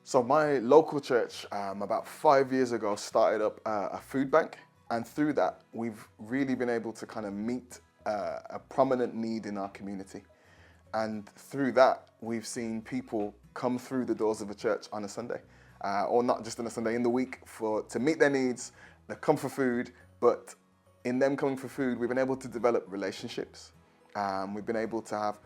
So my local church, about 5 years ago, started up a food bank, and through that, we've really been able to kind of meet a prominent need in our community. And through that, we've seen people come through the doors of a church on a Sunday, or not just on a Sunday, in the week to meet their needs. They come for food, but in them coming for food, we've been able to develop relationships. We've been able to have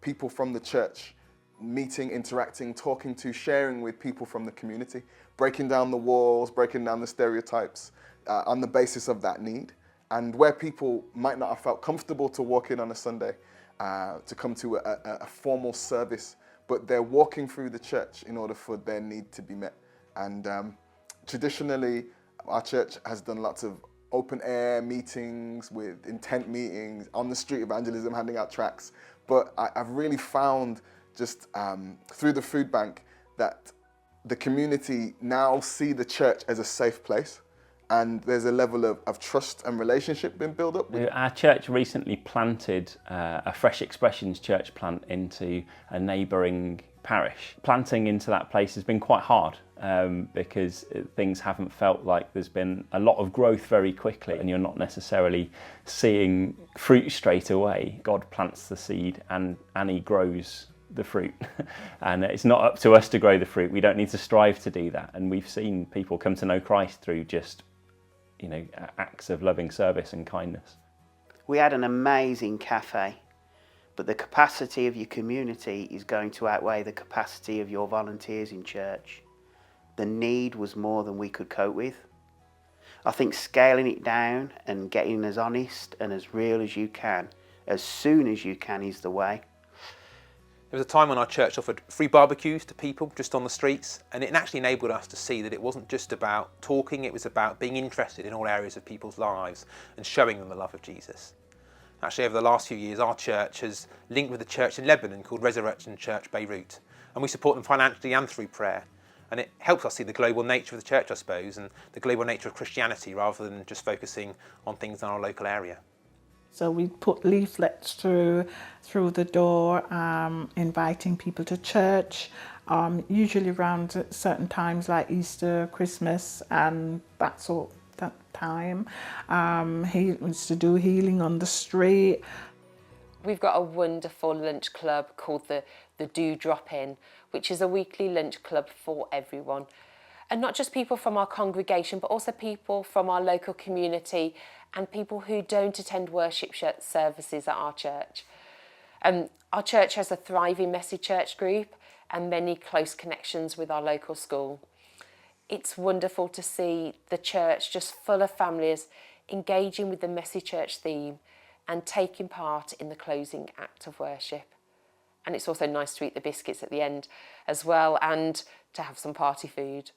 people from the church meeting, interacting, talking to, sharing with people from the community, breaking down the walls, breaking down the stereotypes on the basis of that need. And where people might not have felt comfortable to walk in on a Sunday, to come to a formal service, but they're walking through the church in order for their need to be met. And traditionally, our church has done lots of open air meetings with intent meetings, on the street evangelism, handing out tracts. But I've really found just through the food bank that the community now see the church as a safe place, and there's a level of trust and relationship being built up. Our church recently planted a Fresh Expressions church plant into a neighbouring parish. Planting into that place has been quite hard because things haven't felt like there's been a lot of growth very quickly, and you're not necessarily seeing fruit straight away. God plants the seed and He grows the fruit. And it's not up to us to grow the fruit. We don't need to strive to do that. And we've seen people come to know Christ through just, acts of loving service and kindness. We had an amazing cafe, but the capacity of your community is going to outweigh the capacity of your volunteers in church. The need was more than we could cope with. I think scaling it down and getting as honest and as real as you can, as soon as you can, is the way. There was a time when our church offered free barbecues to people just on the streets, and it actually enabled us to see that it wasn't just about talking, it was about being interested in all areas of people's lives and showing them the love of Jesus. Actually, over the last few years, our church has linked with a church in Lebanon called Resurrection Church Beirut, and we support them financially and through prayer. And it helps us see the global nature of the church, I suppose, and the global nature of Christianity, rather than just focusing on things in our local area. So we put leaflets through the door, inviting people to church, usually around certain times like Easter, Christmas, and that time. He used to do healing on the street. We've got a wonderful lunch club called the Do Drop In, which is a weekly lunch club for everyone. And not just people from our congregation, but also people from our local community and people who don't attend worship services at our church. Our church has a thriving Messy Church group and many close connections with our local school. It's wonderful to see the church just full of families engaging with the Messy Church theme and taking part in the closing act of worship. And it's also nice to eat the biscuits at the end as well, and to have some party food.